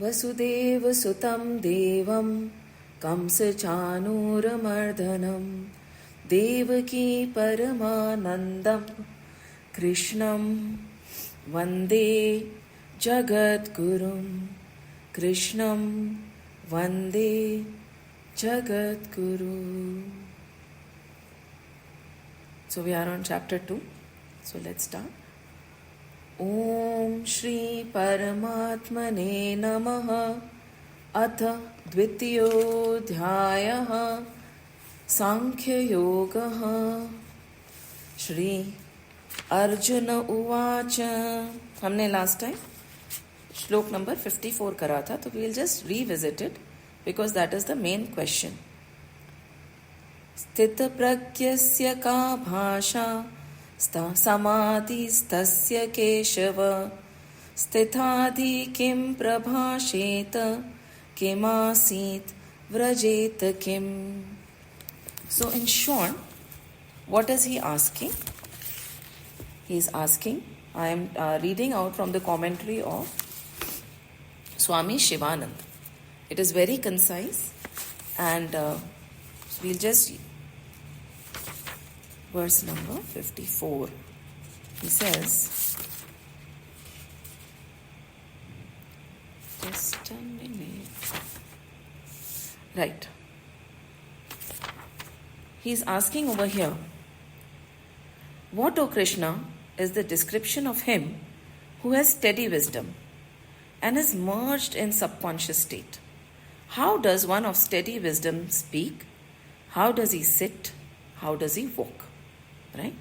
वसुदेवसुतं देवं कंसचाणूरमर्दनं देवकी परमानन्दं कृष्णं वन्दे जगद्गुरुं कृष्णं वन्दे जगद्गुरु. So we are on chapter 2. So let's start. ॐ श्री परमात्मने नमः. अथ द्वितीयोऽध्यायः सांख्ययोगः. श्री अर्जुन उवाच. हमने लास्ट टाइम श्लोक नंबर 54 करा था, तो we will just revisit it because that is the main question. स्थितप्रज्ञस्य का भाषा समाधिस्तस्य केशव स्थिताधि किं प्रभाषेत किमासीत् व्रजेत किम. So in short, what is he asking? He is asking, I am reading out from the commentary of Swami Shivanand. It is very concise and we'll just verse number 54. He says, just a minute. Right. He is asking over here, what, O Krishna, is the description of him who has steady wisdom and is merged in subconscious state? How does one of steady wisdom speak? How does he sit? How does he walk? Right?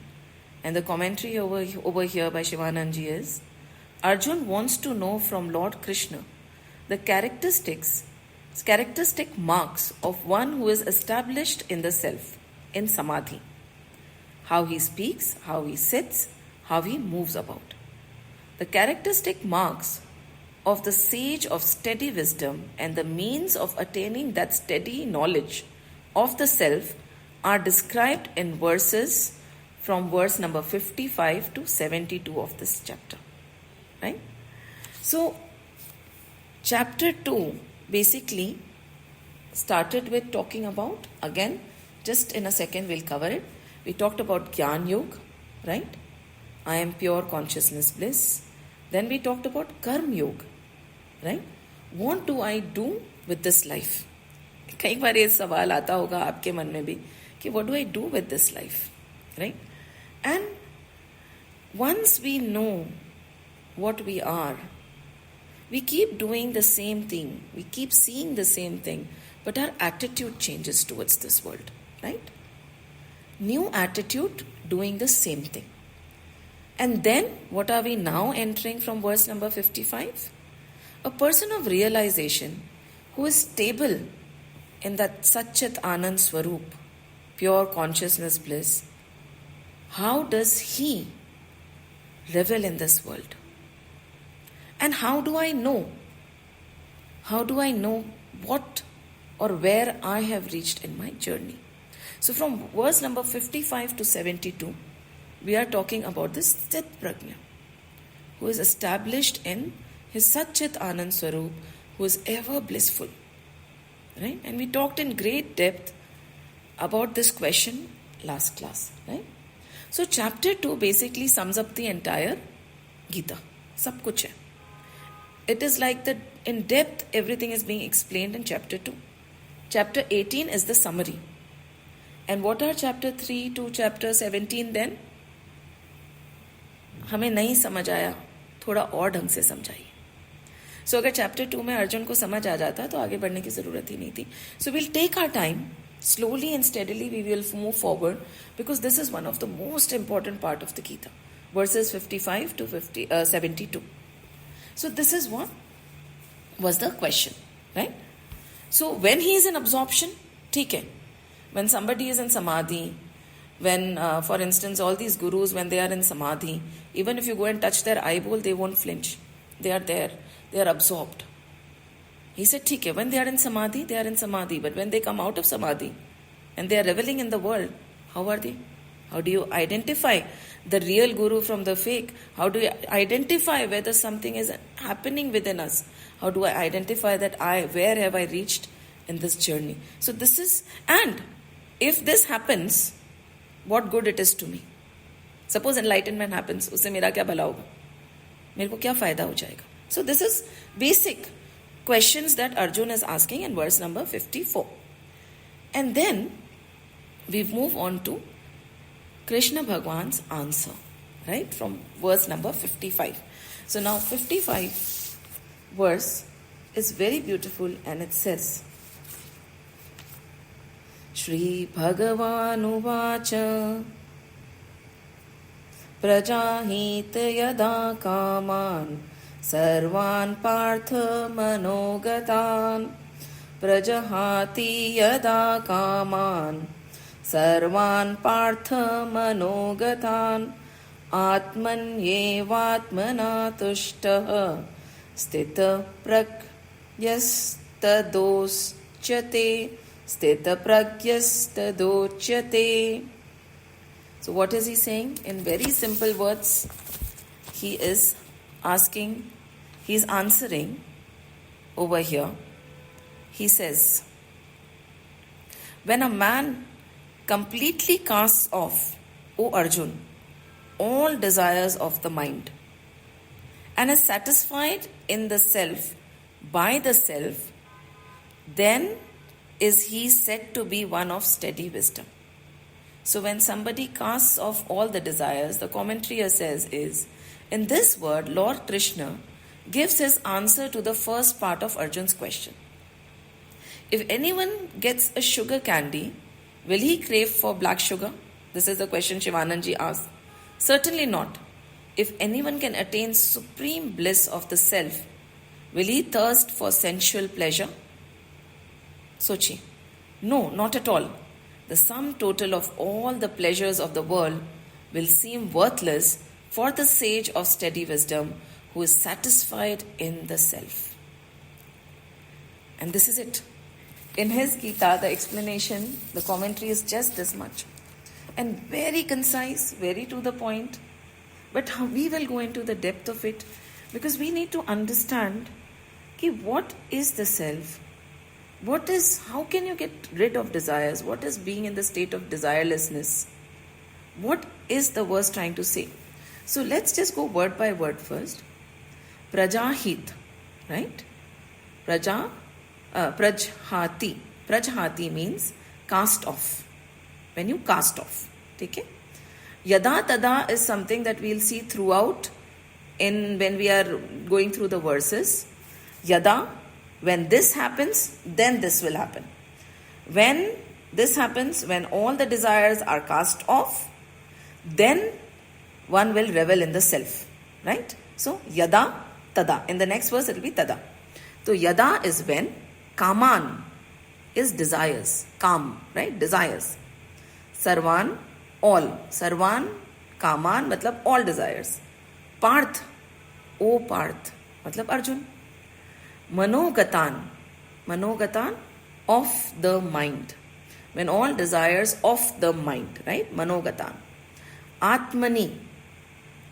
And the commentary over here by Shivanandji is, Arjun wants to know from Lord Krishna the characteristic marks of one who is established in the self, in samadhi. How he speaks, how he sits, how he moves about. The characteristic marks of the sage of steady wisdom and the means of attaining that steady knowledge of the self are described in verses from verse number 55 to 72 of this chapter. Right? So, chapter 2 basically started with talking about, again, just in a second we'll cover it. We talked about Gyan Yoga, right? I am pure consciousness bliss. Then we talked about Karm Yoga, right? What do I do with this life? कई बार ये सवाल आता होगा आपके मन में भी कि what do I do with this life, right? And once we know what we are, we keep doing the same thing, we keep seeing the same thing, but our attitude changes towards this world, right? New attitude, doing the same thing. And then, what are we now entering from verse number 55? A person of realization who is stable in that Satchit Anand Swarup, pure consciousness bliss. How does he revel in this world? And how do I know? How do I know what or where I have reached in my journey? So from verse number 55 to 72, we are talking about this Sthit Prajna, who is established in his Satchit Anand Swarup, who is ever blissful. Right? And we talked in great depth about this question last class. Right? So chapter 2 basically sums up the entire Gita. Sab kuch hai. It is like that in depth everything is being explained in chapter 2. Chapter 18 is the summary. And what are chapter 3 to chapter 17 then? हमें नहीं समझ आया, थोड़ा और ढंग से समझाइए. So अगर chapter 2 में अर्जुन को समझ आ जाता तो आगे बढ़ने की जरूरत ही नहीं थी. So we'll take our time. Slowly and steadily we will move forward because this is one of the most important part of the Gita. Verses 55 to 72. So this is what was the question. Right? So when he is in absorption, ठीक है. When somebody is in samadhi, when for instance all these gurus when they are in samadhi, even if you go and touch their eyeball, they won't flinch. They are there. They are absorbed. He said, ठीक है, when they are in samadhi, they are in samadhi. But when they come out of samadhi and they are reveling in the world, how are they? How do you identify the real guru from the fake? How do I identify whether something is happening within us? How do I identify that where have I reached in this journey? So this is, and if this happens, what good it is to me? Suppose enlightenment happens, उससे मेरा क्या भला होगा? मेरे को क्या फायदा हो जाएगा? So this is basic questions that Arjun is asking in verse number 54. And then we move on to Krishna Bhagwan's answer, right, from verse number 55. So now 55 verse is very beautiful, and it says, Shri Bhagavan Uvacha Prajahit Yada Kaman Sarvan Partha Manogatan Prajahati Yada Kaman Sarvan Partha Manogatan Atmanyevatmana Tushtaha Stita Pragyastadoshyate Stita Pragyastadoshyate. So what is he saying? In very simple words, he is asking, he is answering over here. He says, when a man completely casts off, O Arjun, all desires of the mind and is satisfied in the self by the self, then is he said to be one of steady wisdom. So when somebody casts off all the desires, the commentary says is, in this word, Lord Krishna gives his answer to the first part of Arjun's question. If anyone gets a sugar candy, will he crave for black sugar? This is the question Shivananji asked. Certainly not. If anyone can attain supreme bliss of the self, will he thirst for sensual pleasure? Sochi. No, not at all. The sum total of all the pleasures of the world will seem worthless for the sage of steady wisdom who is satisfied in the self. And this is it. In his Gita, the explanation, the commentary is just this much. And very concise, very to the point. But we will go into the depth of it, because we need to understand what is the self? How can you get rid of desires? What is being in the state of desirelessness? What is the verse trying to say? So let's just go word by word first. Prajahit, right? Prajhati. Prajhati means cast off. When you cast off. Okay? Yada tada is something that we'll see throughout when we are going through the verses. Yada, when this happens, then this will happen. When this happens, when all the desires are cast off, then one will revel in the self. Right? So, yada, tada. In the next verse, it will be tada. So, yada is when. Kaman is desires. Kam, right? Desires. Sarvan, all. Sarvan, Kaman, matlab all desires. Parth, O Parth, matlab Arjun. Manogatan, Manogatan, of the mind. When all desires of the mind, right? Manogatan. Atmani,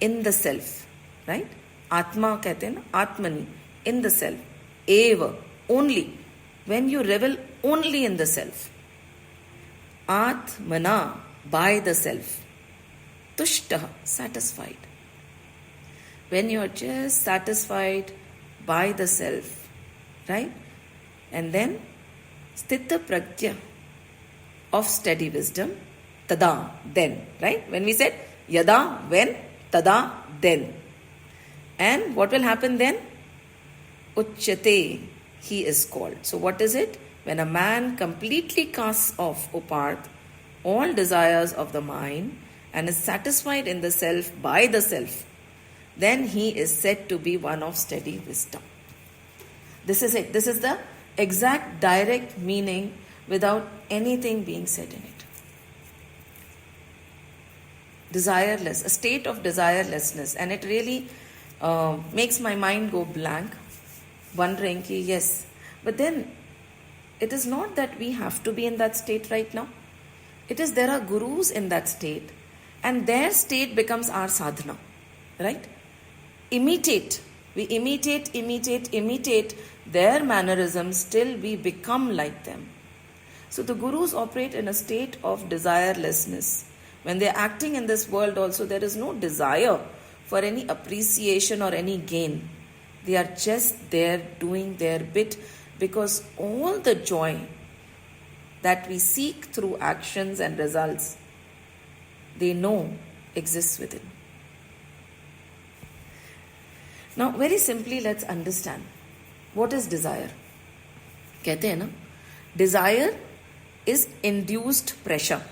in the self, right? Atma कहते हैं ना, Atmani, in the self. Eva, only. When you revel only in the self. Atmana, by the self. Tushtaha, satisfied. When you are just satisfied by the self, right? And then Sthita Pragya, of steady wisdom, tada, then, right? When we said yada, when, tada, then. And what will happen then? Uchyate, he is called. So what is it? When a man completely casts off, O Parth, all desires of the mind and is satisfied in the self by the self, then he is said to be one of steady wisdom. This is it. This is the exact direct meaning without anything being said in it. Desireless, a state of desirelessness. And it really makes my mind go blank, wondering, yes, but then it is not that we have to be in that state right now. It is there are gurus in that state, and their state becomes our sadhana, right? Imitate. We imitate their mannerisms till we become like them. So the gurus operate in a state of desirelessness. When they are acting in this world also, there is no desire for any appreciation or any gain. They are just there doing their bit, because all the joy that we seek through actions and results, they know exists within. Now, very simply, let's understand what is desire. कहते हैं ना, desire is induced pressure.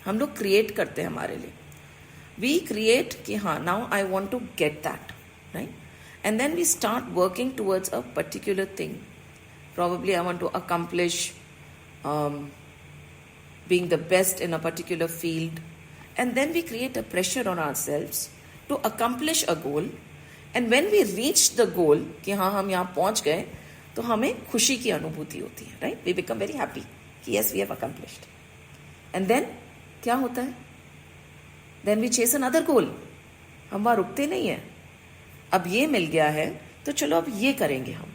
हम लोग create करते हैं हमारे लिए. We create कि हाँ, now I want to get that, right? And then we start working towards a particular thing. Probably I want to accomplish being the best in a particular field. And then we create a pressure on ourselves to accomplish a goal. And when we reach the goal, कि हाँ हम यहाँ पहुँच गए, तो हमें खुशी की अनुभूति होती है, right? We become very happy कि yes, we have accomplished. And then क्या होता है? Then we chase another goal. हम वहाँ रुकते नहीं हैं. अब ये मिल गया है, तो चलो अब ये करेंगे हम.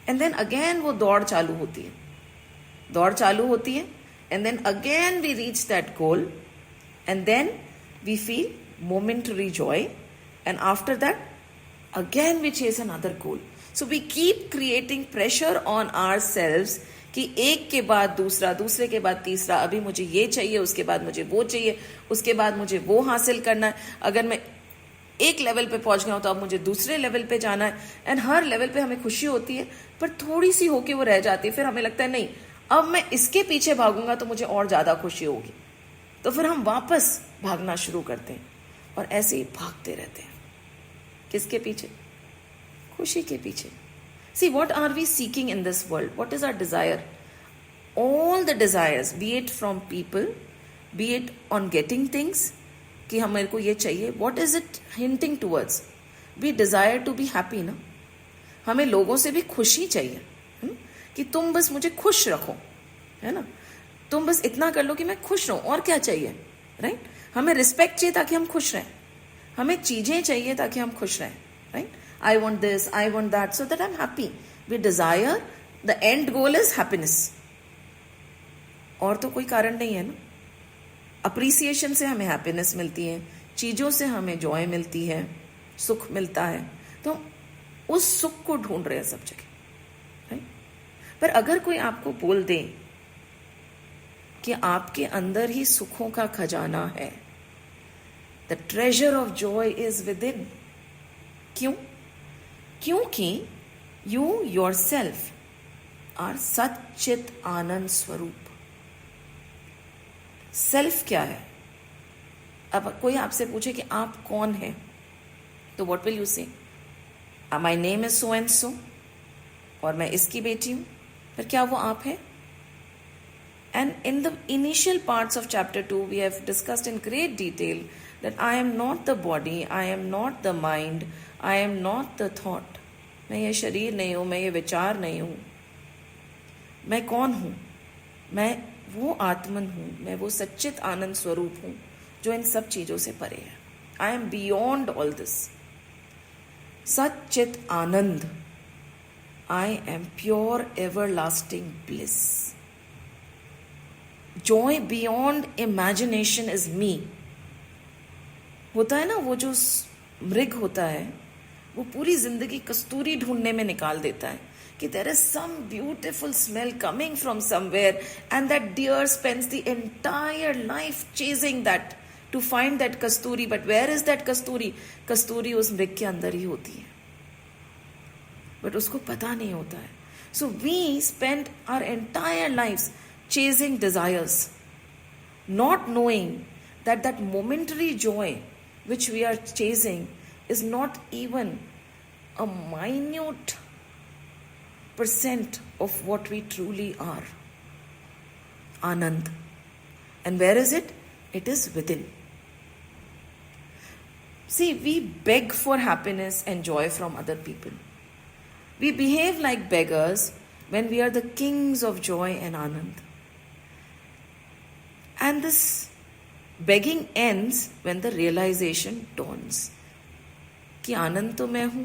And then again वो दौड़ चालू होती है. दौड़ चालू होती है. And then again we reach that goal. And then we feel momentary joy. And after that, again we chase another goal. So we keep creating pressure on ourselves कि एक के बाद दूसरा, दूसरे के बाद तीसरा, अभी मुझे ये चाहिए, उसके बाद मुझे वो चाहिए, उसके बाद मुझे वो हासिल करना है. अगर मैं एक लेवल पे पहुंच गया हूं तो अब मुझे दूसरे लेवल पे जाना है. एंड हर लेवल पे हमें खुशी होती है, पर थोड़ी सी होके वो रह जाती है. फिर हमें लगता है नहीं, अब मैं इसके पीछे भागूंगा तो मुझे और ज्यादा खुशी होगी. तो फिर हम वापस भागना शुरू करते हैं और ऐसे ही भागते रहते हैं. किसके पीछे? खुशी के पीछे. See, what are we seeking in this world? What is our desire? All the desires, be it from people, be it on getting things, कि हमें को ये चाहिए. What is it hinting towards? We desire to be happy, ना? हमें लोगों से भी खुशी चाहिए, कि तुम बस मुझे खुश रखो, है ना? तुम बस इतना कर लो कि मैं खुश रहूं. और क्या चाहिए, राइट? हमें रिस्पेक्ट चाहिए ताकि हम खुश रहें. हमें चीजें चाहिए ताकि हम खुश रहें, right? I want this, I want that, so that I'm happy. We desire, the end goal is happiness. और तो कोई कारण नहीं है ना. अप्रिसिएशन से हमें हैप्पीनेस मिलती है, चीजों से हमें जॉय मिलती है, सुख मिलता है. तो उस सुख को ढूंढ रहे हैं सब जगह, राइट? पर अगर कोई आपको बोल दे कि आपके अंदर ही सुखों का खजाना है, the treasure of Joy is with in. क्यों? क्योंकि यू योरसेल्फ आर सच्चित आनंद स्वरूप. सेल्फ क्या है? अब कोई आपसे पूछे कि आप कौन हैं, तो व्हाट विल यू से? My name is so and so, और मैं इसकी बेटी हूं. पर क्या वो आप है? And in the initial parts of chapter 2, we have discussed in great detail that I am not the body, I am not the mind, I am not the thought. मैं ये शरीर नहीं हूँ, मैं ये विचार नहीं हूँ. मैं कौन हूँ? मैं वो आत्मन हूँ, मैं वो सच्चित आनंद स्वरूप हूँ जो इन सब चीजों से परे है. I am beyond all this. Sachchit Anand. I am pure everlasting bliss. Joy beyond imagination is me. होता है ना, वो जो मृग होता है, वो पूरी जिंदगी कस्तूरी ढूंढने में निकाल देता है कि there is some beautiful smell coming from somewhere, and that deer spends the entire life chasing that to find that kasturi. But where is that kasturi? कस्तूरी उस मृग के अंदर ही होती है, but उसको पता नहीं होता है. So we spend our entire lives chasing desires, not knowing that that momentary joy which we are chasing is not even a minute percent of what we truly are. Anand. And where is it? It is within. See, we beg for happiness and joy from other people. We behave like beggars when we are the kings of joy and Anand. And this begging ends when the realization dawns कि आनंद तो मैं हूं,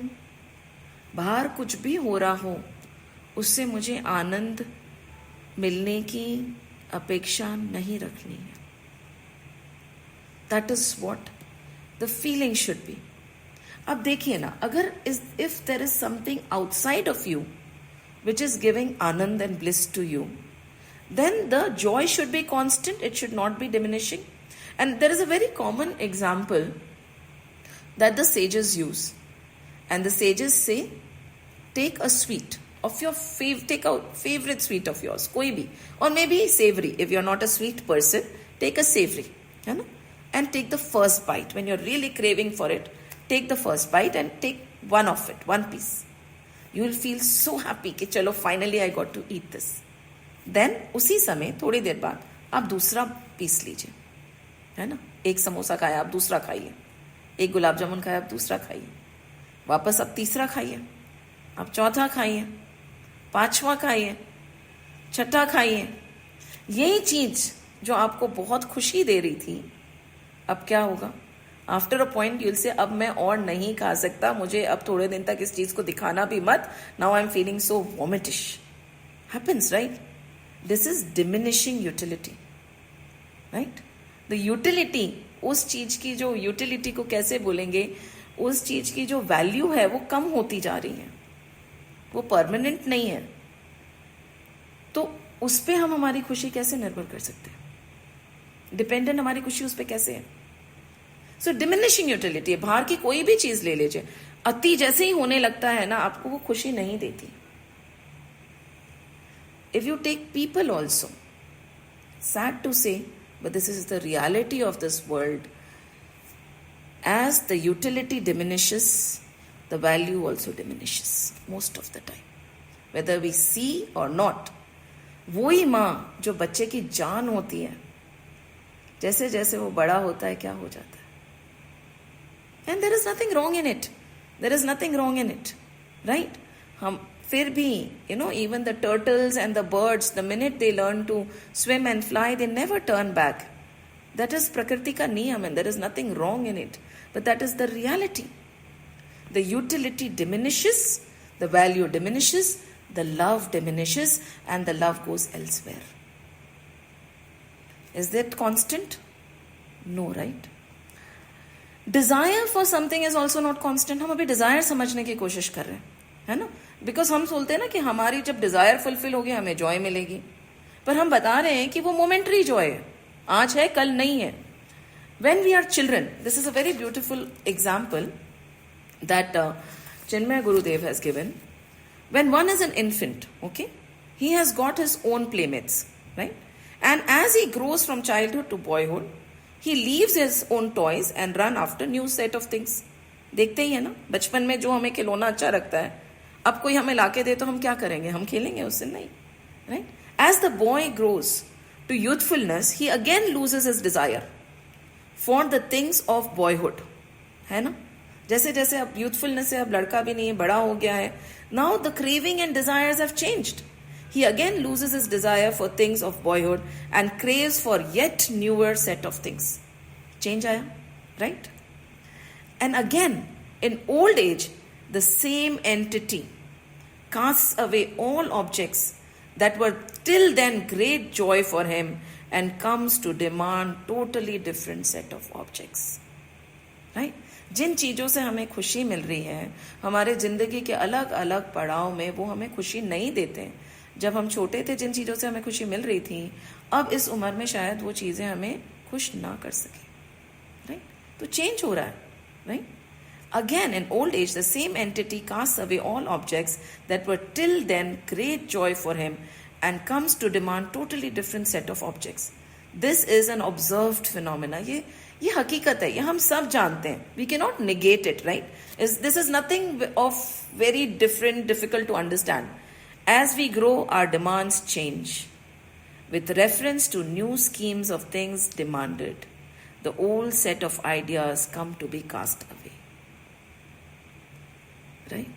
बाहर कुछ भी हो रहा हो उससे मुझे आनंद मिलने की अपेक्षा नहीं रखनी है. That is what the feeling should be. अब देखिए ना, अगर if there is something outside of you which is giving anand and bliss to you, then the joy should be constant, it should not be diminishing. And there is a very common example that the sages use, and the sages say, take a sweet of your take a favorite sweet of yours, koi bhi, or maybe savory. If you're not a sweet person, take a savory, है ना, and take the first bite. When you're really craving for it, take the first bite and take one of it, one piece. You will feel so happy कि चलो finally I got to eat this. Then उसी समय थोड़ी देर बाद आप दूसरा piece लीजिए, है ना. एक समोसा खाया आप दूसरा खाइए, एक गुलाब जामुन खाया आप दूसरा खाइए, वापस आप तीसरा खाइए, आप चौथा खाइए, पांचवा खाइए, छठा खाइए. यही चीज जो आपको बहुत खुशी दे रही थी, अब क्या होगा? आफ्टर अ पॉइंट यूल से अब मैं और नहीं खा सकता, मुझे अब थोड़े दिन तक इस चीज को दिखाना भी मत. Now I am feeling so vomitish. Happens, right? This is diminishing utility, right? The utility, उस चीज की जो utility को कैसे बोलेंगे, उस चीज की जो वैल्यू है वो कम होती जा रही है, वो परमानेंट नहीं है. तो उस पे हम हमारी खुशी कैसे निर्भर कर सकते हैं? डिपेंडेंट हमारी खुशी उस पे कैसे है? सो डिमिनिशिंग यूटिलिटी. बाहर की कोई भी चीज ले लीजिए, अति जैसे ही होने लगता है ना, आपको वो खुशी नहीं देती. If you take people also, sad to say, but this is the reality of this world, as the utility diminishes, the value also diminishes most of the time, whether we see or not. वही माँ जो बच्चे की जान होती है, जैसे जैसे वो बड़ा होता है क्या हो जाता है. And there is nothing wrong in it. There is nothing wrong in it, right? हम फिर भी, you know, even the turtles and the birds, the minute they learn to swim and fly, they never turn back. That is Prakriti ka niyam, and there is nothing wrong in it. But that is the reality. The utility diminishes, the value diminishes, the love diminishes, and the love goes elsewhere. Is that constant? No, right? Desire for something is also not constant. हम अभी desire समझने की कोशिश कर रहे हैं, है ना. बिकॉज हम सोचते हैं ना कि हमारी जब डिजायर फुलफिल होगी हमें जॉय मिलेगी, पर हम बता रहे हैं कि वो मोमेंटरी जॉय है, आज है कल नहीं है. When we are children, this is a very beautiful example that Chinmaya Gurudev has given. When one is an infant, okay, he has got his own playmates, right, and as he grows from childhood to boyhood, he leaves his own toys and run after new set of things. देखते ही है ना, बचपन में जो हमें खिलौना अच्छा लगता है, अब कोई हमें लाके दे तो हम क्या करेंगे? हम खेलेंगे उससे? नहीं, right. As the boy grows to youthfulness, he again loses his desire for the things of boyhood, है ना. जैसे जैसे अब यूथफुलनेस से अब लड़का भी नहीं है, बड़ा हो गया है, now the craving and desires have changed. He again loses his desire for things of boyhood and craves for yet newer set of things. Change आया, right? And again, in old age, the same entity casts away all objects that were till then great joy for him and comes to demand totally different set of objects. Right? जिन चीज़ों से हमें खुशी मिल रही है, हमारे जिंदगी के अलग अलग पड़ाव में वो हमें खुशी नहीं देते हैं. जब हम छोटे थे जिन चीज़ों से हमें खुशी मिल रही थी, अब इस उम्र में शायद वो चीज़ें हमें खुश ना कर सके, राइट. तो चेंज हो रहा है, right. Again, in old age, the same entity casts away all objects that were till then great joy for him and comes to demand totally different set of objects. This is an observed phenomena. ये हकीकत है, ये हम सब जानते हैं. We cannot negate it, right? This is nothing of very difficult to understand. As we grow, our demands change. With reference to new schemes of things demanded, the old set of ideas come to be cast away. Right?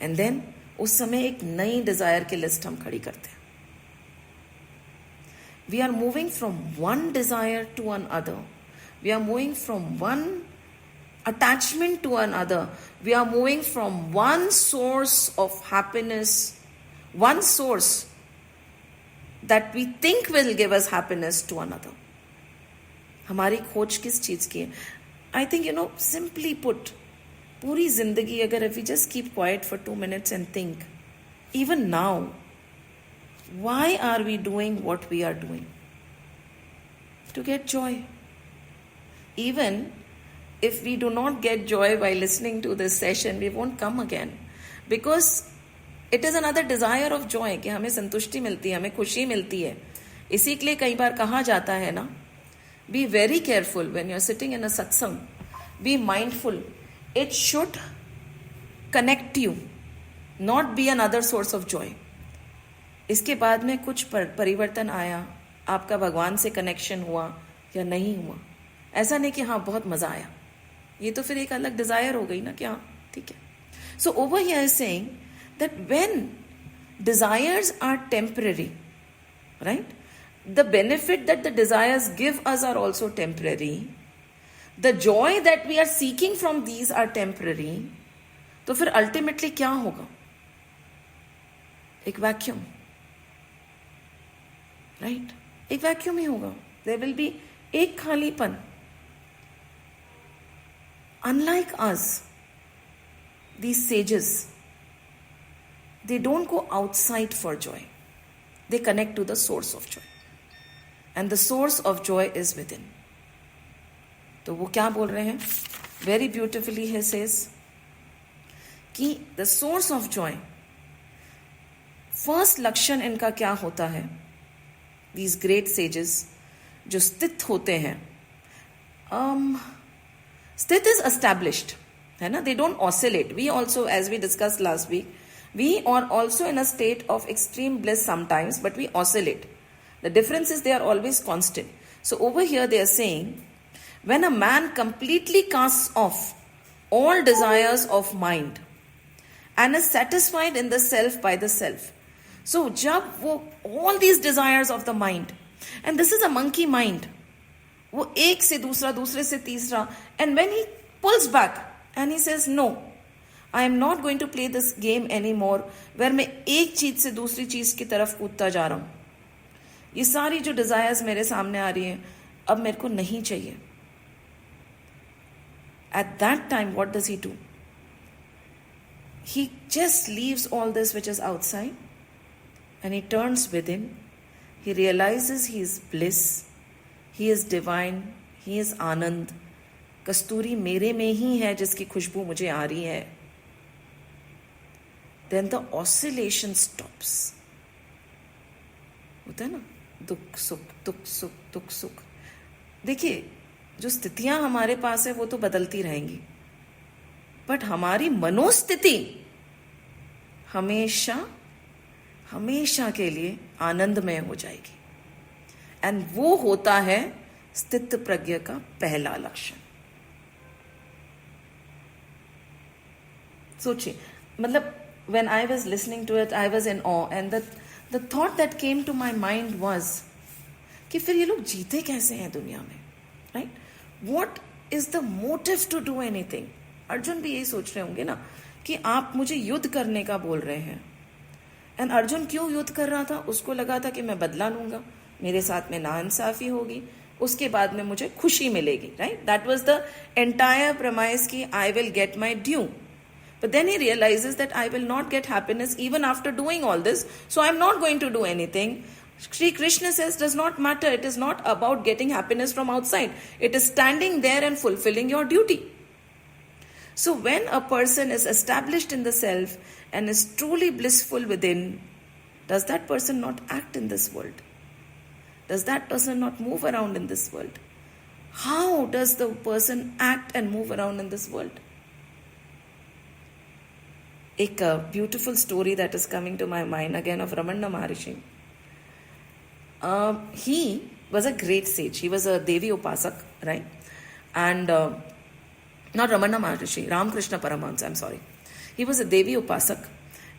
And then उस समय एक नई Dzire की list हम खड़ी करते हैं. We are moving from one desire to another. We are moving from one attachment to another. We are moving from one source of happiness, one source that we think will give us happiness, to another. हमारी खोज किस चीज की है? I think, simply put, पूरी जिंदगी अगर if we just keep quiet for 2 minutes and think, even now, why are we doing what we are doing? To get joy. Even if we do not get joy by listening to this session, we won't come again. Because it is another desire of joy कि हमें संतुष्टि मिलती है, हमें खुशी मिलती है. इसी के लिए कई बार कहा जाता है ना, be very careful when you're sitting in a satsang. Be mindful. It should connect you, not be another source of joy. इसके बाद में कुछ परिवर्तन आया, आपका भगवान से कनेक्शन हुआ या नहीं हुआ, ऐसा नहीं कि हाँ बहुत मजा आया, ये तो फिर एक अलग डिजायर हो गई ना कि हाँ ठीक है. So over here is saying that when desires are temporary, right? The benefit that the desires give us are also temporary. The joy that we are seeking from these are temporary. तो फिर ultimately क्या होगा? एक vacuum, right? एक vacuum ही होगा. There will be एक खालीपन. Unlike us, these sages, they don't go outside for joy. They connect to the source of joy. And the source of joy is within. तो वो क्या बोल रहे हैं? Very beautifully he says कि the source of joy, first लक्षण इनका क्या होता है? These great sages जो स्थित होते हैं, स्थित is established, है ना? They don't oscillate. We also, as we discussed last week, we are also in a state of extreme bliss sometimes, but we oscillate. The difference is they are always constant. So over here they are saying, when a man completely casts off all desires of mind and is satisfied in the self by the self. So jab wo all these desires of the mind, and this is a monkey mind, वो एक से दूसरा, दूसरे से तीसरा, and when he pulls back and he says no, I am not going to play this game anymore, where मैं एक चीज से दूसरी चीज की तरफ कूदता जा रहा हूं, ये सारी जो डिजायर्स मेरे सामने आ रही हैं अब मेरे को नहीं चाहिए. At that time, what does he do? He just leaves all this which is outside and he turns within. He realizes he is bliss, he is divine, he is आनंद. कस्तूरी मेरे में ही है जिसकी खुशबू मुझे आ रही है. Then the oscillation stops. होता है ना, दुख सुख, दुख सुख, दुख सुख. देखिए, जो स्थितियां हमारे पास है वो तो बदलती रहेंगी, बट हमारी मनोस्थिति हमेशा हमेशा के लिए आनंदमय हो जाएगी. एंड वो होता है स्थित प्रज्ञ का पहला लक्षण. सोचिए, मतलब when I was listening to it, I was in awe, and the thought that came to my mind was कि फिर ये लोग जीते कैसे हैं दुनिया में, right? What is the motive to do anything? Arjun भी यही सोच रहे होंगे ना कि आप मुझे युद्ध करने का बोल रहे हैं. एंड अर्जुन क्यों युद्ध कर रहा था? उसको लगा था कि मैं बदला लूंगा, मेरे साथ में नाइंसाफी होगी, उसके बाद में मुझे खुशी मिलेगी, right? That was the entire promise की I will get my due. But then he realizes that I will not get happiness even after doing all this, so I'm not going to do anything. Shri Krishna says, does not matter. It is not about getting happiness from outside. It is standing there and fulfilling your duty. So when a person is established in the self and is truly blissful within, does that person not act in this world? Does that person not move around in this world? How does the person act and move around in this world? एक beautiful story that is coming to my mind again of Ramana Maharishi. He was a great sage. He was a Devi Upasak, right? And not Ramana Maharishi, Ramakrishna Paramahansa, I'm sorry. He was a Devi Upasak,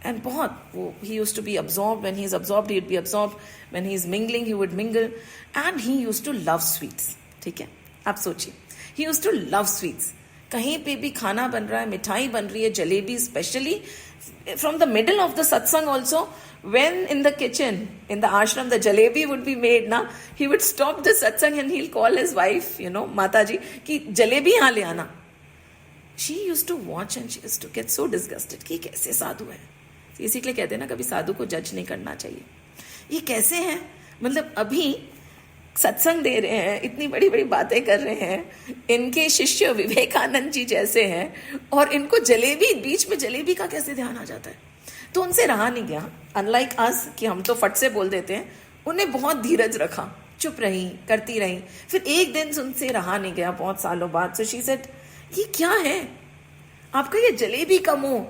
and बहुत वो ही use to be absorb, when he is absorbed he would be absorb, when he is mingling he would mingle, and he use to love sweets. ठीक है, आप सोचिए, he use to love sweets. कहीं पे भी खाना बन रहा है, मिठाई बन रही है, jalebi, specially from the middle of the satsang also, when in the kitchen, in the ashram, the jalebi would be made, na, he would stop the satsang and he'll call his wife, Mataji, ki jalebi yahan le aana. She used to watch and she used to get so disgusted कि कैसे साधु है. इसीलिए कहते हैं ना, कभी साधु को जज नहीं करना चाहिए. ये कैसे हैं, मतलब अभी सत्संग दे रहे हैं, इतनी बड़ी बड़ी बातें कर रहे हैं, इनके शिष्य विवेकानंद जी जैसे हैं, और इनको जलेबी, बीच में जलेबी का कैसे ध्यान आ जाता है. तो उनसे रहा नहीं गया. अनलाइक अस कि हम तो फट से बोल देते हैं, उन्हें बहुत धीरज रखा, चुप रही, करती रही. फिर एक दिन उनसे रहा नहीं गया, बहुत सालों बाद. सो शी सेड, ये क्या है आपका, ये जलेबी का मुंह,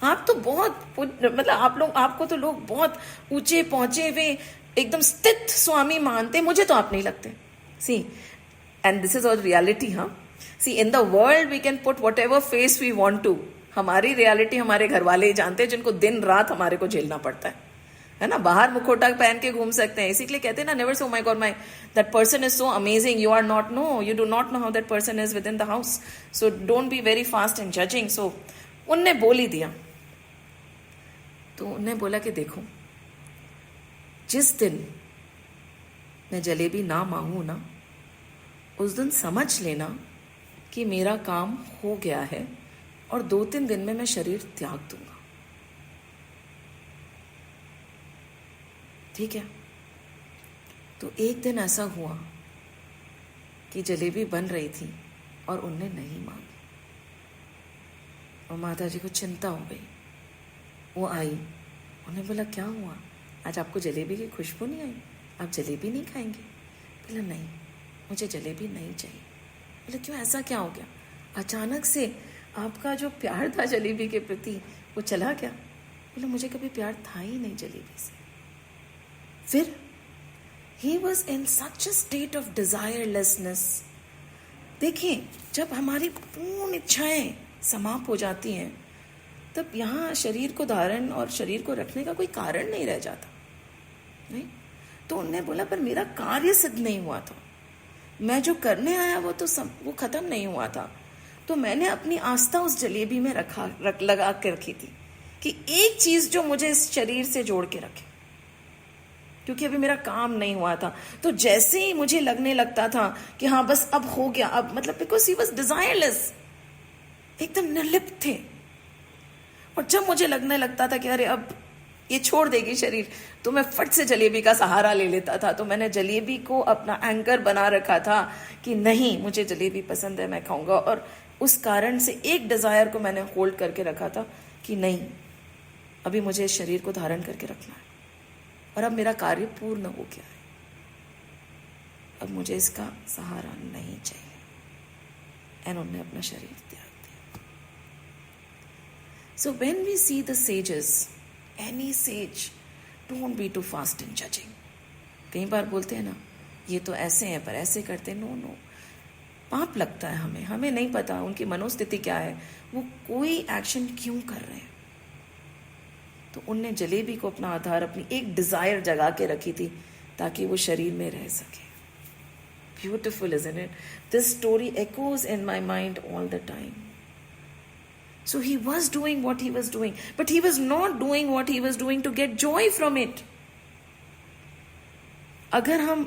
आप तो बहुत, मतलब आप लोग, आपको तो लोग बहुत ऊंचे पहुंचे हुए एकदम स्थित स्वामी मानते, मुझे तो आप नहीं लगते. See, and this is all reality. हाँ, see, in the world we can put whatever face we want to. हमारी रियलिटी हमारे घर वाले ही जानते हैं, जिनको दिन रात हमारे को झेलना पड़ता है ना. बाहर मुखोटा पहन के घूम सकते हैं, इसीलिए कहते हैं ना, never so my god my that person is so amazing, you are not, no, you do not know how that person is within the house, so don't be very fast in judging. So उनने बोल ही दिया. तो उनने बोला कि देखो, जिस दिन मैं जलेबी ना मांगू ना, उस दिन समझ लेना कि मेरा काम हो गया है, और 2-3 दिन में मैं शरीर त्याग दूंगा. ठीक है. तो एक दिन ऐसा हुआ कि जलेबी बन रही थी और उनने नहीं मांगी, और माता जी को चिंता हो गई. वो आई, उन्हें बोला क्या हुआ, आज आपको जलेबी की खुशबू नहीं आई, आप जलेबी नहीं खाएंगे? बोला नहीं, मुझे जलेबी नहीं चाहिए. बोले क्यों, ऐसा क्या हो गया, अचानक से आपका जो प्यार था जलेबी के प्रति वो चला गया? बोले मुझे कभी प्यार था ही नहीं जलेबी से. फिर he was in such a state of desirelessness. देखिए, जब हमारी पूर्ण इच्छाएं समाप्त हो जाती हैं, तब यहाँ शरीर को धारण और शरीर को रखने का कोई कारण नहीं रह जाता. नहीं, तो उन्होंने बोला पर मेरा कार्य सिद्ध नहीं हुआ था, मैं जो करने आया वो तो वो खत्म नहीं हुआ था. तो मैंने अपनी आस्था उस जलेबी में लगा के रखी थी कि एक चीज जो मुझे इस शरीर से जोड़ के रखे, क्योंकि अभी मेरा काम नहीं हुआ था. तो जैसे ही मुझे लगने लगता था कि हाँ बस अब हो गया, अब मतलब बिकॉज ही वॉज डिजायरलेस, एकदम निर्लिप्त थे. और जब मुझे लगने लगता था कि अरे अब ये छोड़ देगी शरीर, तो मैं फट से जलेबी का सहारा ले लेता था. तो मैंने जलेबी को अपना एंकर बना रखा था कि नहीं, मुझे जलेबी पसंद है, मैं खाऊंगा. और उस कारण से एक डिजायर को मैंने होल्ड करके रखा था कि नहीं, अभी मुझे इस शरीर को धारण करके रखना है, और अब मेरा कार्य पूर्ण हो गया है, अब मुझे इसका सहारा नहीं चाहिए. एंड उन्होंने अपना शरीर त्याग दिया. So when we see the sages, any sage, don't be too fast in judging. कई बार बोलते हैं ना, ये तो ऐसे हैं पर ऐसे करते हैं. नो नो, पाप लगता है हमें, हमें नहीं पता उनकी मनोस्थिति क्या है, वो कोई एक्शन क्यों कर रहे हैं. तो उनने जलेबी को अपना आधार, अपनी एक डिजायर जगा के रखी थी ताकि वो शरीर में रह सके. Beautiful isn't it? This story echoes in my mind all the time. So he was doing what he was doing, but he was not doing what he was doing to get joy from it. अगर हम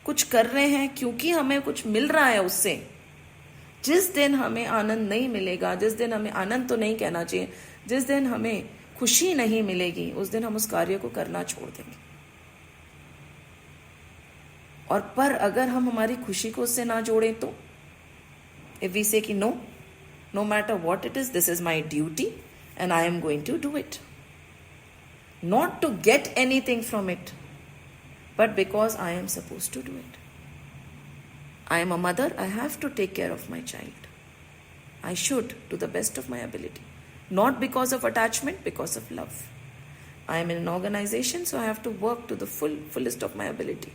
कुछ कर रहे हैं क्योंकि हमें कुछ मिल रहा है उससे, जिस दिन हमें आनंद नहीं मिलेगा, जिस दिन हमें आनंद तो नहीं कहना चाहिए, जिस दिन हमें खुशी नहीं मिलेगी, उस दिन हम उस कार्य को करना छोड़ देंगे. और पर अगर हम हमारी खुशी को उससे ना जोड़ें तो, इफ वी से कि no, no matter what it is, this is my duty and I am going to do it. Not to get anything from it, but because I am supposed to do it. I am a mother, I have to take care of my child. I should, to the best of my ability. Not because of attachment, because of love. I am in an organization, so I have to work to the fullest of my ability.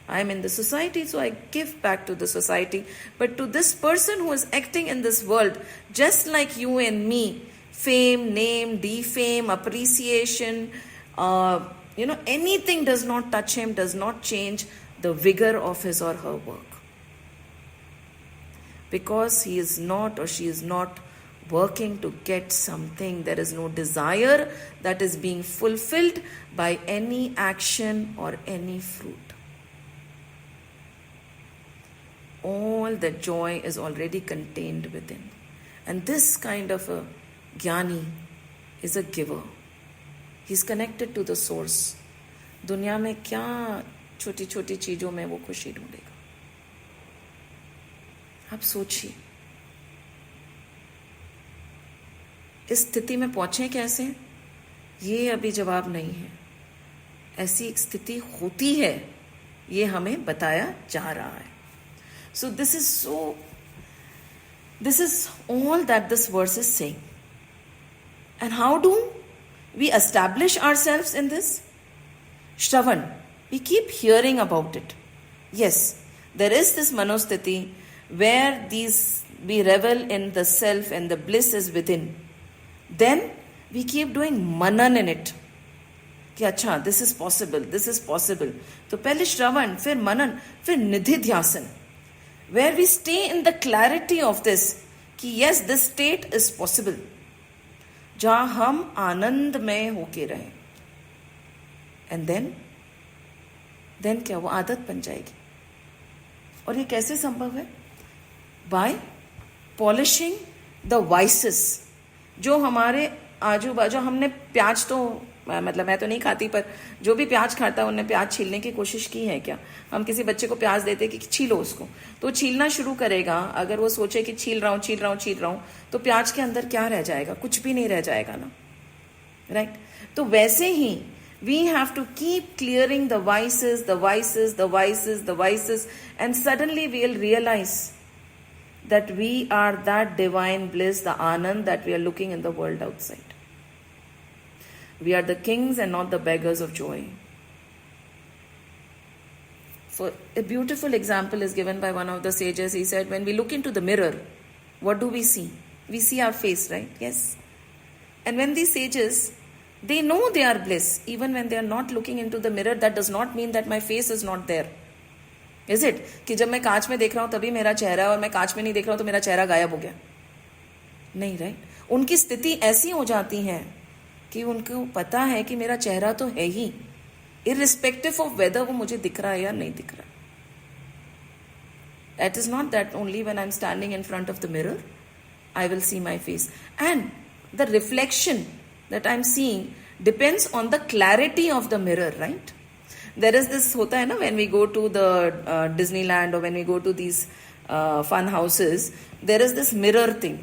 I am in the society, so I give back to the society. But to this person who is acting in this world, just like you and me, Fame, name, defame, appreciation, anything does not touch him, does not change the vigor of his or her work. Because he is not or she is not working to get something. There is no desire that is being fulfilled by any action or any fruit. All the joy is already contained within. And this kind of a Jnani is a giver. He's connected to the source. दुनिया में क्या छोटी छोटी चीजों में वो खुशी ढूंढेगा? आप सोचिए, इस स्थिति में पहुंचे कैसे, ये अभी जवाब नहीं है. ऐसी एक स्थिति होती है, ये हमें बताया जा रहा है. So this is all that this verse is saying. And how do we establish ourselves in this? Shravan, we keep hearing about it. Yes, there is this manosthiti where we revel in the self and the bliss is within. Then we keep doing manan in it. कि अच्छा, this is possible. तो पहले श्रवण, फिर मनन, फिर निधिध्यासन, where we stay in the clarity of this, कि yes, this state is possible, जहाँ हम आनंद में होके रहें. And then क्या वो आदत बन जाएगी. और ये कैसे संभव है? By polishing the vices. जो हमारे आजू बाजू, हमने प्याज तो मतलब मैं तो नहीं खाती, पर जो भी प्याज खाता है उन्हें प्याज छीलने की कोशिश की है क्या? हम किसी बच्चे को प्याज देते कि छीलो उसको, तो छीलना शुरू करेगा. अगर वो सोचे कि छील रहा हूं, तो प्याज के अंदर क्या रह जाएगा? कुछ भी नहीं रह जाएगा ना. राइट? तो वैसे ही we have to keep clearing the vices, and suddenly we'll realize that we are that divine bliss, the Anand that we are looking in the world outside. We are the kings and not the beggars of joy. So a beautiful example is given by one of the sages. He said, when we look into the mirror, what do we see? We see our face, right? Yes. And when these sages, they know they are bliss, even when they are not looking into the mirror, that does not mean that my face is not there. Is it? कि जब मैं कांच में देख रहा हूं तभी मेरा चेहरा है, और मैं कांच में नहीं देख रहा हूं तो मेरा चेहरा गायब हो गया. नहीं, राइट? उनकी स्थिति ऐसी हो जाती है कि उनको पता है कि मेरा चेहरा तो है ही, irrespective of whether वो मुझे दिख रहा है या नहीं दिख रहा. That is not that only when I'm standing in front of the mirror, I will see my face. And the reflection that I'm seeing depends on the clarity of the mirror, right? There is this होता है ना, when we go to the Disneyland or when we go to these fun houses, there is this mirror thing,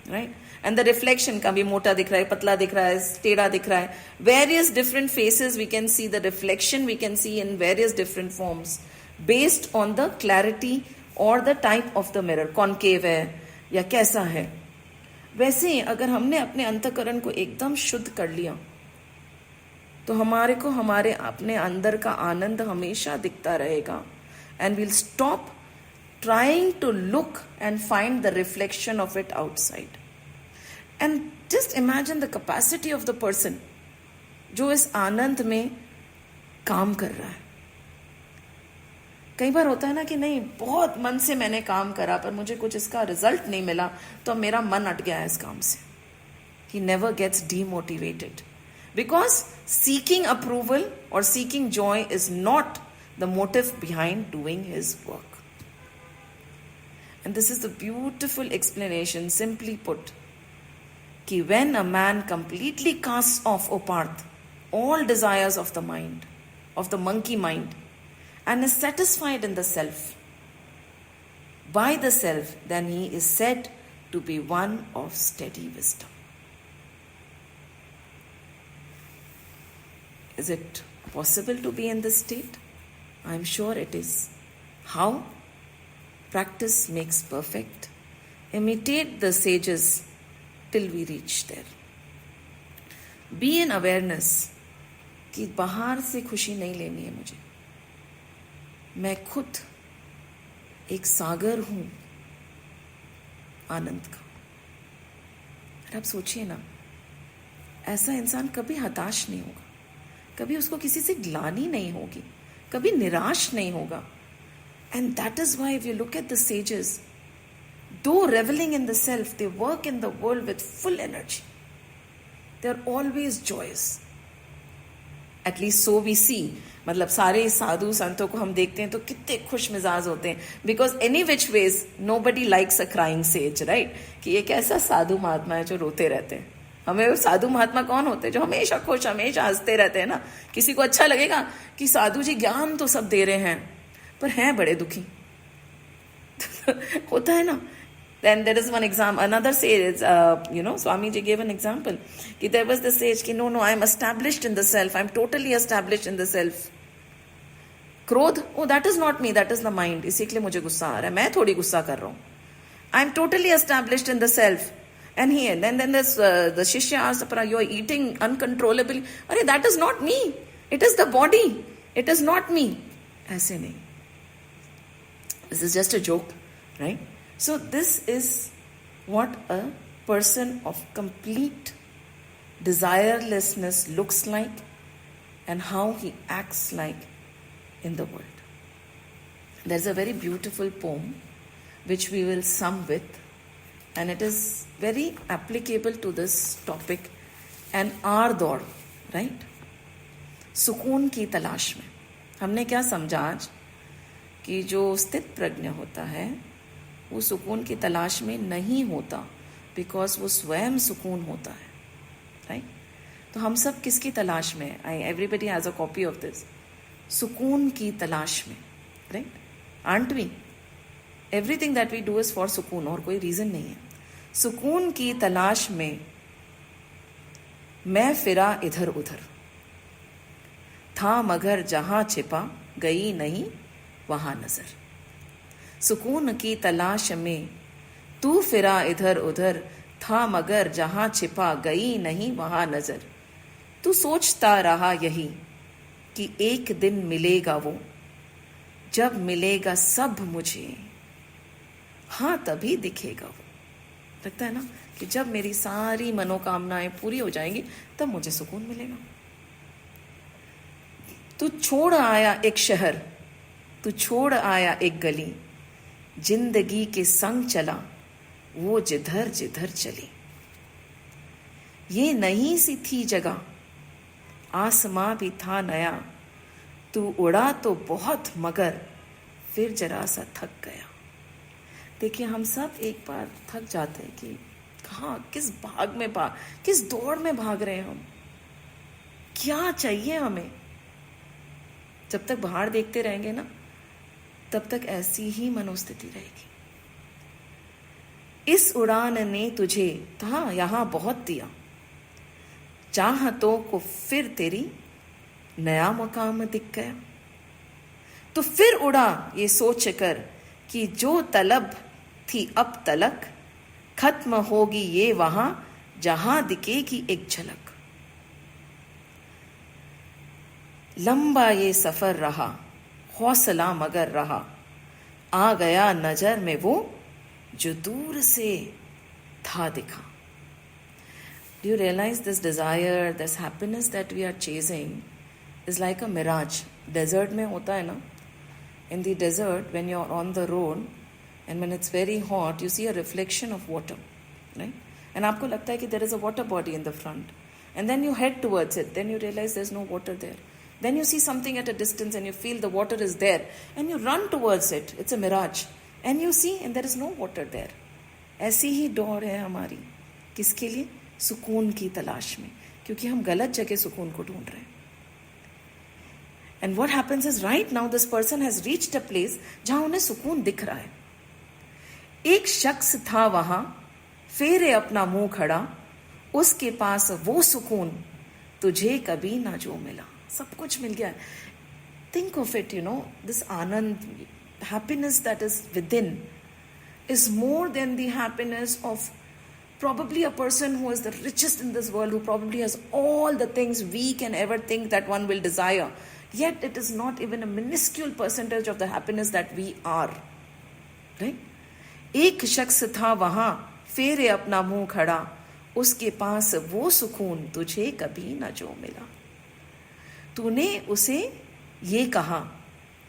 right? And the reflection कभी मोटा दिख रहा है, पतला दिख रहा है, टेढ़ा दिख रहा है. Various different faces we can see, the reflection we can see in various different forms based on the clarity or the type of the mirror. Concave है या कैसा है. वैसे ही अगर हमने अपने अंतःकरण को एकदम शुद्ध कर लिया तो हमारे को हमारे अपने अंदर का आनंद हमेशा दिखता रहेगा. And we'll stop trying to look and find the reflection of it outside. And just imagine the capacity of the person जो इस आनंद में काम कर रहा है. कई बार होता है ना कि नहीं, बहुत मन से मैंने काम करा पर मुझे कुछ इसका रिजल्ट नहीं मिला, तो मेरा मन अट गया है इस काम से. He never gets demotivated, because seeking approval or seeking joy is not the motive behind doing his work. And this is the beautiful explanation, simply put, कि when a man completely casts off, O Parth, all desires of the mind, of the monkey mind, and is satisfied in the self, by the self, then he is said to be one of steady wisdom. Is it possible to be in this state? I am sure it is. How? Practice makes perfect. Imitate the sages till we reach there. Be in awareness कि बाहर से खुशी नहीं लेनी है मुझे. मैं खुद एक सागर हूं आनंद का. और आप सोचिए ना, ऐसा इंसान कभी हताश नहीं होगा, कभी उसको किसी से ग्लानि नहीं होगी, कभी निराश नहीं होगा. And that is why if you look at the sages, though reveling in the self, they work in the world with full energy. They are always joyous. At least so we see. मतलब सारे साधु संतों को हम देखते हैं तो कितने खुश मिजाज होते हैं. Because any which ways, nobody likes a crying sage, right? कि एक ऐसा साधु महात्मा है जो रोते रहते हैं. हमें साधु महात्मा कौन होते हैं? जो हमेशा खुश, हमेशा हंसते रहते हैं ना. किसी को अच्छा लगेगा कि साधु जी ज्ञान तो सब दे रहे हैं पर हैं बड़े दुखी. होता है ना. Then there is one example, another sage, Swamiji gave an example. Ki there was the sage, ki no, I am established in the self. I am totally established in the self. क्रोध, oh that is not me, that is the mind. इसीलिए मुझे गुस्सा आ रहा है, मैं थोड़ी गुस्सा कर रहा हूँ. I am totally established in the self. And here, then this, the Shishya asked, you are eating uncontrollably. Arey, that is not me. It is the body. It is not me. ऐसे नहीं. This is just a joke, right? So this is what a person of complete desirelessness looks like and how he acts like in the world. There's a very beautiful poem which we will sum with, and it is very applicable to this topic and our दौड़, right? सुकून की तलाश में. हमने क्या समझा आज कि जो स्थित प्रज्ञ होता है वो सुकून की तलाश में नहीं होता, बिकॉज वो स्वयं सुकून होता है, राइट? तो हम सब किसकी तलाश में? Everybody has a copy of this. सुकून की तलाश में, right? Aren't we? Everything that we do is for sukoon, और कोई रीजन नहीं है. सुकून की तलाश में मैं फिरा इधर उधर, था मगर जहां छिपा गई नहीं वहां नजर. सुकून की तलाश में तू फिरा इधर उधर, था मगर जहां छिपा गई नहीं वहां नजर. तू सोचता रहा यही कि एक दिन मिलेगा वो, जब मिलेगा सब मुझे, हाँ तभी दिखेगा वो. लगता है ना कि जब मेरी सारी मनोकामनाएं पूरी हो जाएंगी तब मुझे सुकून मिलेगा. तू छोड़ आया एक शहर, तू छोड़ आया एक गली, जिंदगी के संग चला वो जिधर जिधर चली. ये नई सी थी जगह, आसमां भी था नया, तू उड़ा तो बहुत मगर फिर जरा सा थक गया. देखिए हम सब एक बार थक जाते हैं कि कहाँ, किस किस दौड़ में भाग रहे हैं हम, क्या चाहिए हमें. जब तक बाहर देखते रहेंगे ना तब तक ऐसी ही मनोस्थिति रहेगी. इस उड़ान ने तुझे था यहां बहुत दिया, चाहतों को फिर तेरी नया मकाम दिख गया. तो फिर उड़ा ये सोच कर कि जो तलब थी अब तलक, खत्म होगी ये वहां जहां दिखेगी एक झलक. लंबा ये सफर रहा, हौसला मगर रहा, आ गया नजर में वो जो दूर से था दिखा. Do you realize this desire, this happiness that we are chasing is like a mirage? Desert में होता है ना. In the desert, when you're on the road and when it's very hot, you see a reflection of water, right? And आपको लगता है कि there is a water body in the front, and then you head towards it. Then you realize there's no water there. Then you see something at a distance and you feel the water is there and you run towards it. It's a mirage. And you see and there is no water there. ऐसी ही दौड़ है हमारी. किसके लिए? सुकून की तलाश में. क्योंकि हम गलत जगह सुकून को ढूंढ रहे हैं. And what happens is right now this person has reached a place जहां उन्हें सुकून दिख रहा है. एक शख्स था वहां, फेरे अपना मुंह खड़ा, उसके पास वो सुकून तुझे कभी ना जो मिला. सब कुछ मिल गया. Think of it, this anand, happiness that is within is more than the happiness of probably a person who is the richest in this world, who probably has all the things we can ever think that one will desire. Yet it is not even a minuscule percentage of the happiness that we are. Right? एक शख्स था वहां, फेरे अपना मुंह खड़ा, उसके पास वो सुकून तुझे कभी न जो मिला। तूने उसे ये कहा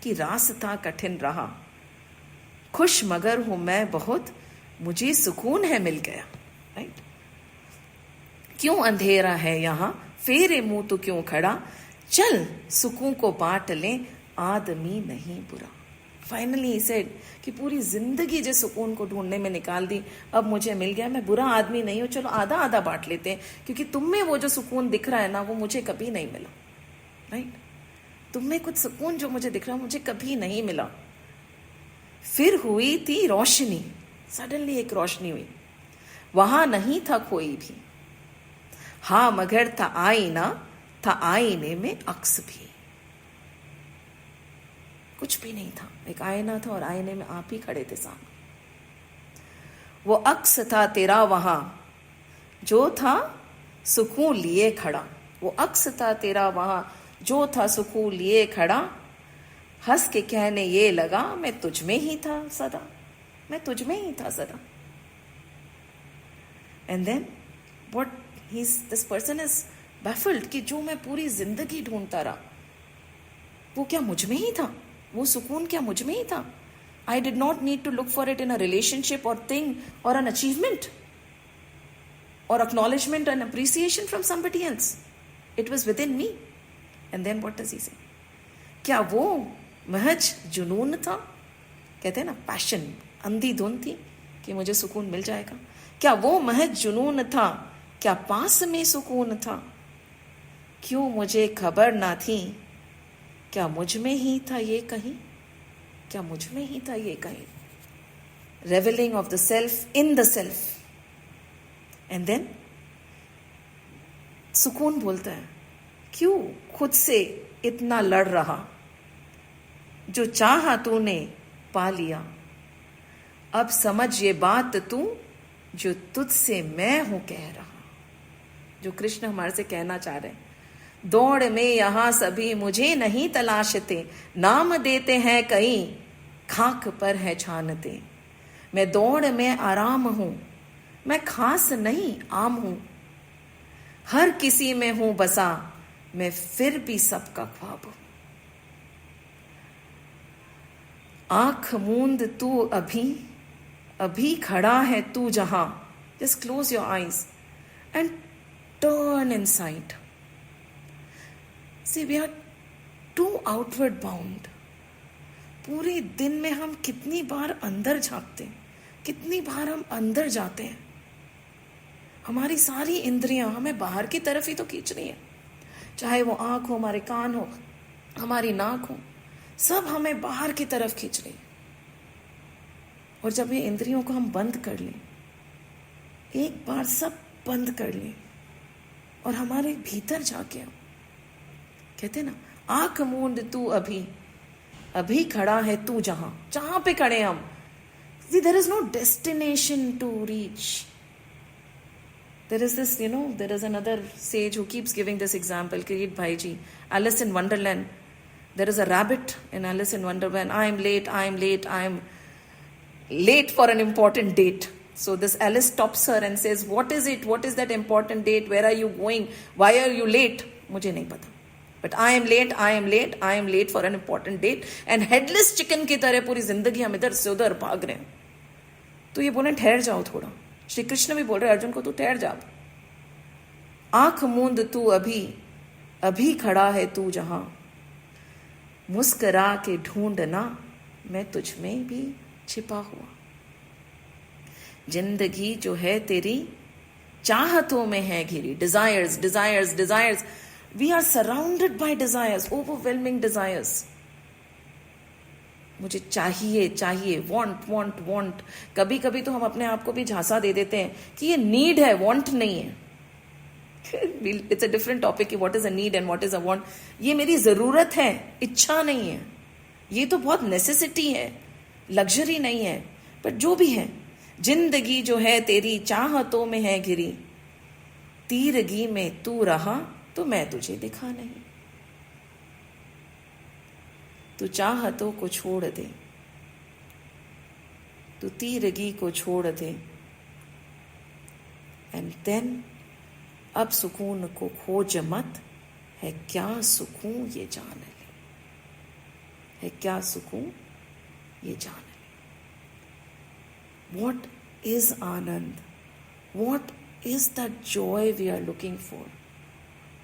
कि रास्ता कठिन रहा, खुश मगर हूं मैं बहुत, मुझे सुकून है मिल गया। राइट? क्यों अंधेरा है यहाँ, फेरे मुंह तो क्यों खड़ा, चल सुकून को बांट लें, आदमी नहीं बुरा। फाइनली ही सेड कि पूरी जिंदगी जिस सुकून को ढूंढने में निकाल दी, अब मुझे मिल गया, मैं बुरा आदमी नहीं हूं, चलो आधा आधा बांट लेते हैं, क्योंकि तुम में वो जो सुकून दिख रहा है ना, वो मुझे कभी नहीं मिला। राइट? तुम में कुछ सुकून जो मुझे दिख रहा, मुझे कभी नहीं मिला। फिर हुई थी रोशनी, सडनली एक रोशनी हुई, वहां नहीं था कोई भी, हाँ मगर था आईना, था आईने में अक्स भी। कुछ भी नहीं था, एक आईना था और आईने में आप ही खड़े थे सामने। वो अक्स था तेरा वहां, जो था सुकून लिए खड़ा। वो अक्स था तेरा वहां, जो था सुकून लिए खड़ा, हंस के कहने ये लगा, मैं तुझ में ही था सदा, मैं तुझ में ही था सदा। And then what this person is baffled कि जो मैं पूरी जिंदगी ढूंढता रहा, वो क्या मुझ में ही था? वो सुकून क्या मुझ में ही था? I did not need to look for it in a relationship और थिंग और एन अचीवमेंट और acknowledgement and appreciation from somebody else. It was within me. And then what does he say? क्या वो महज जुनून था? कहते हैं ना पैशन, अंधी धुन थी कि मुझे सुकून मिल जाएगा। क्या वो महज जुनून था? क्या पास में सुकून था? क्यों मुझे खबर ना थी? क्या मुझ में ही था ये कहीं? क्या मुझ में ही था ये कहीं? Reveling of the self in the self. And then सुकून बोलता है, क्यों खुद से इतना लड़ रहा, जो चाहा तूने पा लिया, अब समझ ये बात तू, जो तुझसे मैं हूं कह रहा। जो कृष्ण हमारे से कहना चाह रहे हैं, दौड़ में यहां सभी मुझे नहीं तलाशते, नाम देते हैं कई, खाक पर है छानते। मैं दौड़ में आराम हूं, मैं खास नहीं आम हूं, हर किसी में हूं बसा, मैं फिर भी सबका ख्वाब हूं। आंख मूंद तू अभी, अभी खड़ा है तू जहां, just close your eyes and turn inside. See we are too outward bound. पूरे दिन में हम कितनी बार अंदर झांकते हैं, कितनी बार हम अंदर जाते हैं। हमारी सारी इंद्रियां हमें बाहर की तरफ ही तो खींच रही है, चाहे वो आंख हो, हमारे कान हो, हमारी नाक हो, सब हमें बाहर की तरफ खींच रही है। और जब ये इंद्रियों को हम बंद कर लें, एक बार सब बंद कर लें और हमारे भीतर जाके हम कहते ना, आंख मूंद तू अभी, अभी खड़ा है तू जहां, जहां पे खड़े हम। See, there is no destination to reach. There is this, there is another sage who keeps giving this example, Kirit Bhaiji, Alice in Wonderland. There is a rabbit in Alice in Wonderland. I am late, I am late, I am late for an important date. So this Alice stops her and says, what is it? What is that important date? Where are you going? Why are you late? मुझे नहीं पता. But I am late, I am late, I am late for an important date. And headless chicken की तरह पूरी जिंदगी हम इधर से उधर भाग रहे हैं. तो ये बोले ठहर जाओ थोड़ा. श्री कृष्ण भी बोल रहे अर्जुन को, तू ठहर जा. आंख मूंद तू अभी, अभी खड़ा है तू जहां, मुस्करा के ढूंढना मैं तुझ में भी छिपा हुआ. जिंदगी जो है तेरी चाहतों में है घिरी. Desires, desires, desires. We are surrounded by desires, overwhelming desires. मुझे चाहिए चाहिए, वांट वांट वांट. कभी कभी तो हम अपने आप को भी झांसा दे देते हैं कि ये नीड है, वांट नहीं है. इट्स अ डिफरेंट टॉपिक कि what is a need and what is a want. ये मेरी जरूरत है, इच्छा नहीं है. ये तो बहुत नेसेसिटी है, लग्जरी नहीं है. बट जो भी है, जिंदगी जो है तेरी चाहतों में है घिरी. तीरगी में तू रहा तो मैं तुझे दिखा नहीं. तू चाहतों को छोड़ दे, तू तीरगी को छोड़ दे. एंड देन अब सुकून को खोज मत, है क्या सुकून ये जान ले, है क्या सुकून ये जान ले। What is anand? What is the joy we are looking for?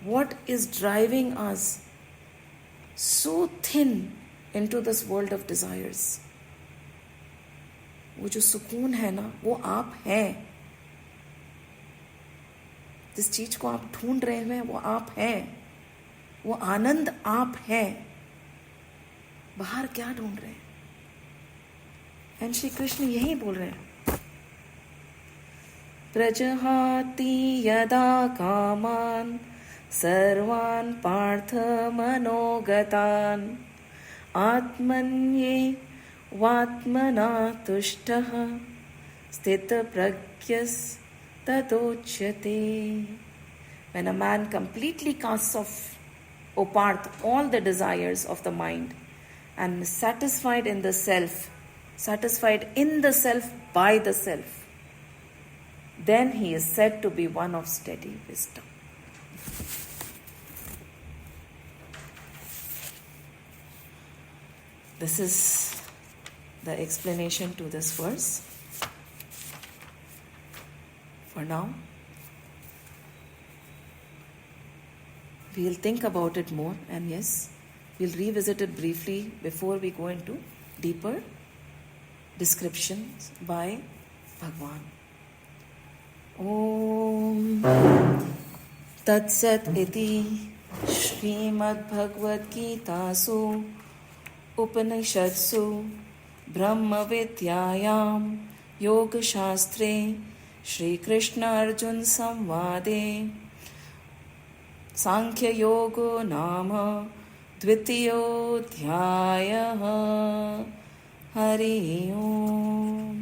What is driving us so thin into this world of desires? वो जो सुकून है ना, वो आप हैं। जिस चीज को आप ढूंढ रहे हैं वो आप हैं। वो आनंद आप हैं। बाहर क्या ढूंढ रहे हैं? एंड श्री कृष्ण यही बोल रहे हैं, प्रजहाति यदा कामान सर्वान् Partha मनोगतान् आत्मन्ये वात्मना तुष्टः स्थितप्रज्ञस् तदोच्यते. When a man completely casts off, O Parth, all the desires of the mind and is satisfied in the self, satisfied in the self by the self, then he is said to be one of steady wisdom. This is the explanation to this verse. For now, we'll think about it more, and yes, we'll revisit it briefly before we go into deeper descriptions by Bhagwan. Om Tat Sat iti Srimad Bhagavad Gitasu Upanishadsu Brahma Vidyayam Yoga Shastre Shri Krishna Arjun Samvade Sankhya Yogo Nama Dvitiyodhyayah. Hari Om.